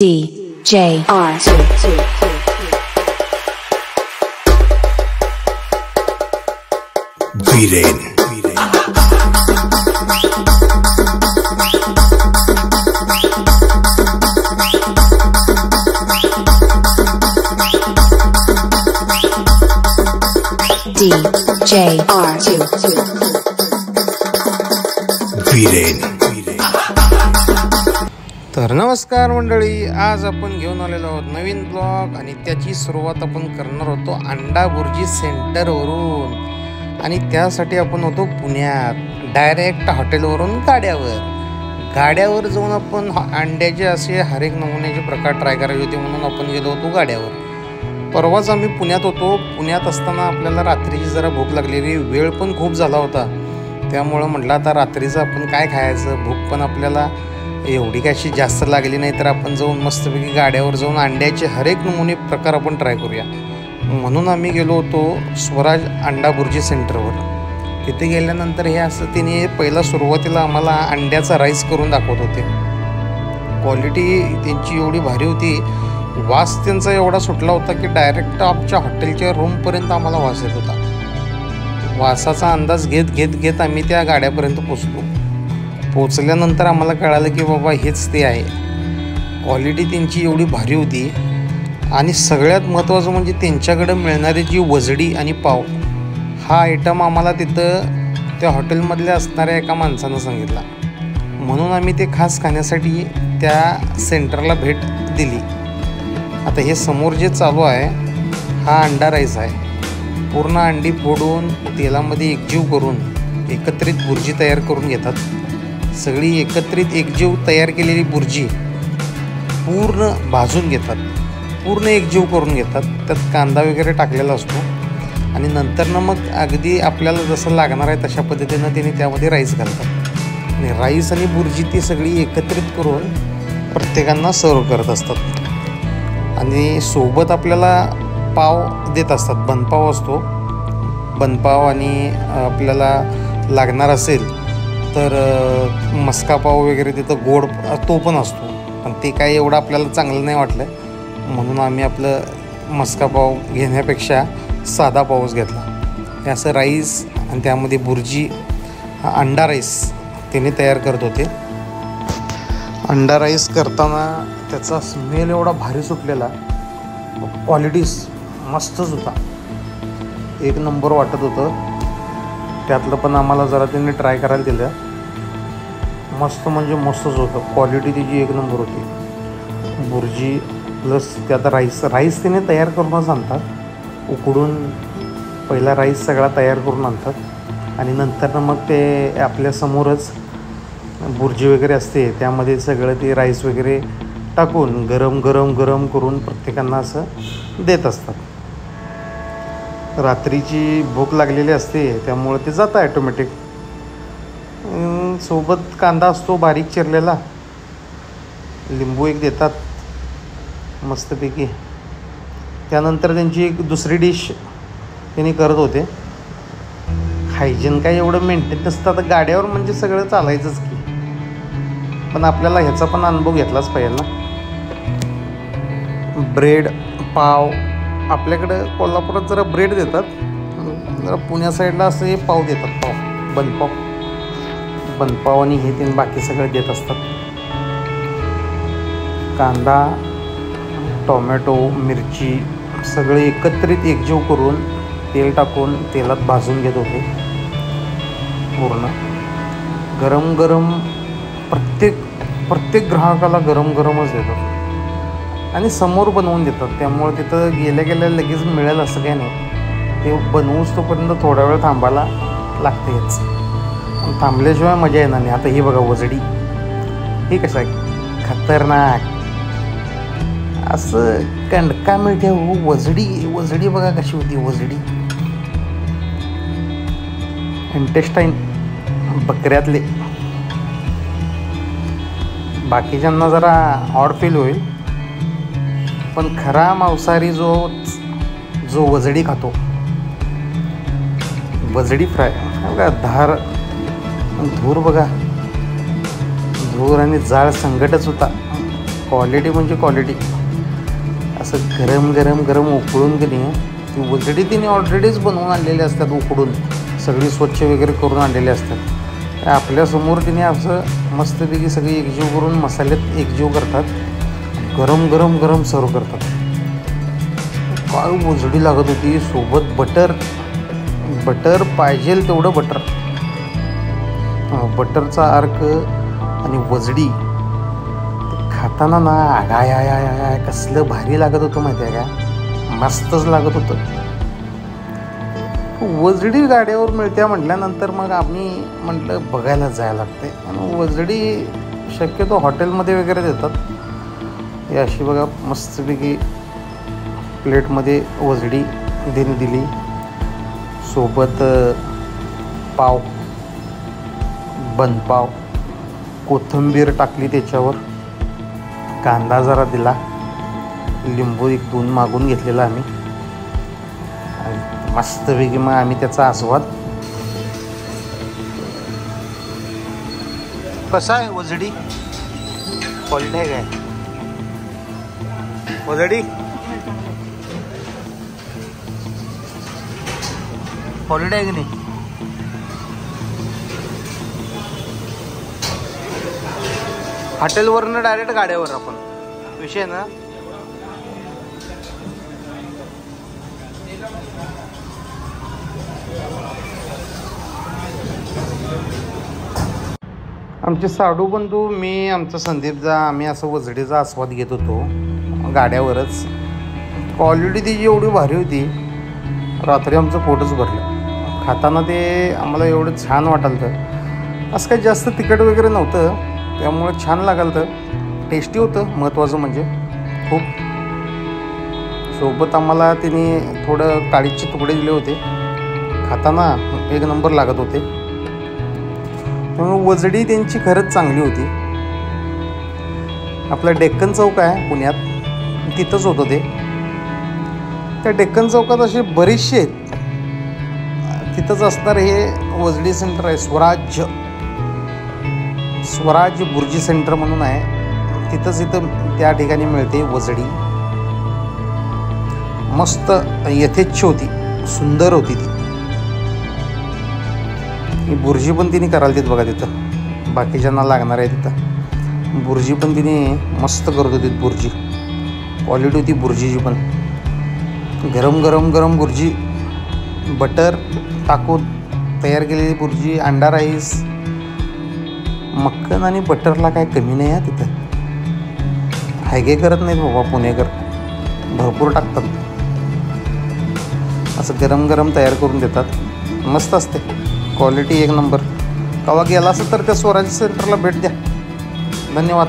DJR. Viren. DJR. Viren. तर नमस्कार मंडळी, आज आपण घेऊन आलेलो आहोत नवीन ब्लॉग आणि त्याची सुरुवात आपण करणार होतो अंडा बुर्जी सेंटरवरून. आणि त्यासाठी आपण होतो पुण्यात, डायरेक्ट हॉटेलवरून गाड्यावर जाऊन आपण अंड्याचे असे हर एक नमुन्याचे प्रकार ट्राय करायचे होते म्हणून आपण गेलो होतो गाड्यावर. परवाच आम्ही पुण्यात होतो. पुण्यात असताना आपल्याला रात्रीची जरा भूक लागलेली, वेळ पण खूप झाला होता. त्यामुळं म्हटलं आता रात्रीचं आपण काय खायचं, भूक पण आपल्याला एवढी काय अशी जास्त लागली नाही, तर आपण जाऊन मस्तपैकी गाड्यावर जाऊन अंड्याचे हर एक नमुने प्रकार आपण ट्राय करूया. म्हणून आम्ही गेलो होतो स्वराज अंडा बुर्जी सेंटरवर. तिथे गेल्यानंतर हे असं तिने पहिला सुरुवातीला आम्हाला अंड्याचा राईस करून दाखवत होते. क्वालिटी त्यांची एवढी भारी होती, वास त्यांचा एवढा सुटला होता की डायरेक्ट आमच्या हॉटेलच्या रूमपर्यंत आम्हाला वास येत होता. वासाचा अंदाज घेत आम्ही त्या गाड्यापर्यंत पोचल्यानंतर आम्हाला कळालं की बाबा हेच ते आहे. क्वालिटी त्यांची एवढी भारी होती. आणि सगळ्यात महत्त्वाचं म्हणजे त्यांच्याकडे मिळणारी जी वजडी आणि पाव, हा आयटम आम्हाला तिथं त्या हॉटेलमधल्या असणाऱ्या एका माणसानं सांगितला. म्हणून आम्ही ते खास खाण्यासाठी त्या सेंटरला भेट दिली. आता हे समोर जे चालू आहे हा अंडा राईस आहे. पूर्ण अंडी फोडून तेलामध्ये एकजीव करून एकत्रित बुर्जी तयार करून घेतात. सगळी एकत्रित एकजीव तयार केलेली बुर्जी पूर्ण भाजून घेतात, पूर्ण एकजीव करून घेतात. त्यात कांदा वगैरे टाकलेला असतो आणि नंतरनं मग अगदी आपल्याला जसं लागणार आहे तशा पद्धतीनं त्यांनी त्यामध्ये राईस घालतात. आणि राईस आणि बुर्जी ती सगळी एकत्रित करून प्रत्येकांना सर्व करत असतात. आणि सोबत आपल्याला पाव देत असतात. बनपाव असतो, बनपाव. आणि आपल्याला लागणार असेल तर मस्का पाव वगैरे तिथं गोड तो पण असतो, पण ते काय एवढं आपल्याला चांगलं नाही वाटलं. म्हणून आम्ही आपलं मस्का पाव घेण्यापेक्षा साधा पावच घेतला. हे असं राईस आणि त्यामध्ये बुर्जी, हा अंडा राईस त्याने तयार करत होते. अंडा राईस करताना त्याचा स्मेल एवढा भारी सुटलेला, क्वालिटीज मस्तच होता, एक नंबर वाटत होतं. त्यातलं पण आम्हाला जरा त्यांनी ट्राय करायला दिलं. मस्त म्हणजे मस्तच होतं, क्वालिटी त्याची एक नंबर होती. बुर्जी प्लस त्यात राईस त्याने तयार करूनच आणतात. उकडून पहिला राईस सगळा तयार करून आणतात आणि नंतर मग ते आपल्यासमोरच बुर्जी वगैरे असते, त्यामध्ये सगळं ते राईस वगैरे टाकून गरम करून प्रत्येकांना असं देत असतात. रात्रीची भूक लागलेली असते त्यामुळे ते जातं ॲटोमॅटिक. सोबत कांदा असतो बारीक चिरलेला, लिंबू एक देतात मस्तपैकी. त्यानंतर त्यांची एक दुसरी डिश त्यांनी करत होते. हायजीन काय एवढं मेंटेन नसतं. आता गाड्यावर म्हणजे सगळं चालायचंच की, पण आपल्याला ह्याचा पण अनुभव घेतलाच पाहिजे ना. ब्रेड पाव, आपल्याकडं कोल्हापुरात जरा ब्रेड देतात, जरा पुण्या साईडला असं हे पाव देतात, बनपाव आणि हे तीन बाकी सगळं देत असतात. कांदा, टोमॅटो, मिरची सगळे एकत्रित एकजीव करून तेल टाकून तेलात भाजून घेत होते. पूर्ण गरम प्रत्येक ग्राहकाला गरमच देतात आणि समोर बनवून देतात. त्यामुळे तिथं गेल्या लगेच मिळेल असं काही नाही. ते बनवूच तोपर्यंत थोडा वेळ थांबायला लागतेच, थांबल्याशिवाय मजा येणार नाही. आता ही बघा वजडी, ही कसं आहे खतरनाक असं कंडका मिळते हो. वजडी बघा कशी होती वजडी. इंटेस्टाईन बकऱ्यातले. बाकीच्यांना जरा ऑड फील होईल, पण खरा मांसाहारी जो वजडी खातो, वजडी फ्राय बघा, धूर बघा, धूर आणि जाळ संकटच होता. क्वालिटी म्हणजे क्वालिटी. असं गरम गरम गरम उकळून की नाही ती वजडी तिने ऑलरेडीच बनवून आणलेली असतात, उकडून सगळी स्वच्छ वगैरे करून आणलेली असतात. आपल्यासमोर तिने असं मस्तपैकी सगळी एकजीव करून मसाल्यात एकजीव करतात, गरम गरम गरम सर्व करतात. काय वजडी लागत होती. सोबत बटर, बटर पाहिजे तेवढं बटर, बटरचा अर्क आणि वजडी खाताना ना आय कसलं भारी लागत होतं माहिती आहे का. मस्तच लागत होतं. वजडी गाड्यावर मिळत्या म्हटल्यानंतर मग आम्ही म्हटलं बघायला जायला लागते. आणि वजडी शक्यतो हॉटेलमध्ये वगैरे देतात. हे अशी बघा मस्तपैकी प्लेटमध्ये वजडी दिली. सोबत पाव, बनपाव, कोथिंबीर टाकली त्याच्यावर, कांदा जरा दिला, लिंबू 1-2 मागून घेतलेला आम्ही. आणि मस्तपैकी मग आम्ही त्याचा आस्वाद. कसा आहे वजडी? क्वालिटी आहे काय वजडी? क्वालिटी आहे की नाही? हॉटेलवरनं डायरेक्ट गाड्यावर आपण विषय ना. आमचे साडू बंधू, मी, आमचा संदीपचा, आम्ही असं वजडीचा आस्वाद घेत होतो गाड्यावरच. क्वालिटी त्याची एवढी भारी होती, रात्री आमचं पोटच भरलं खाताना. ते आम्हाला एवढं छान वाटालं. असं काही जास्त तिखट वगैरे नव्हतं, त्यामुळे छान लागाल. तर टेस्टी होतं महत्त्वाचं म्हणजे खूप. सोबत आम्हाला तिने थोडं काळीचे तुकडे दिले होते, खाताना 1 नंबर लागत होते. त्यामुळे वजडी त्यांची खरंच चांगली होती. आपला डेक्कन चौक आहे पुण्यात, तिथंच होतं ते. त्या डेक्कन चौकात असे बरेचसे आहेत. तिथंच असणार हे वजडी सेंटर आहे. स्वराज बुर्जी सेंटर म्हणून आहे. तिथंच त्या ठिकाणी मिळते वजडी. मस्त यथेच्छ होती, सुंदर होती ती. बुर्जी पण तिने करायला देत बघा तिथं, बाकीच्यांना लागणार आहे तिथं. बुर्जी पण तिने मस्त करत होती. बुर्जी क्वालिटी होती बुर्जीची पण. गरम गरम गरम बुर्जी, बटर टाकून तयार केलेली बुर्जी, अंडा राईस. मक्कन आणि बटरला काय कमी नाही आहे तिथं. हायगे करत नाहीत बाबा पुणेकर, भरपूर टाकतात. असं गरम गरम तयार करून देतात. मस्त असते, क्वालिटी 1 नंबर. कवा गेला असेल तर त्या स्वराज सेंटरला भेट द्या. धन्यवाद.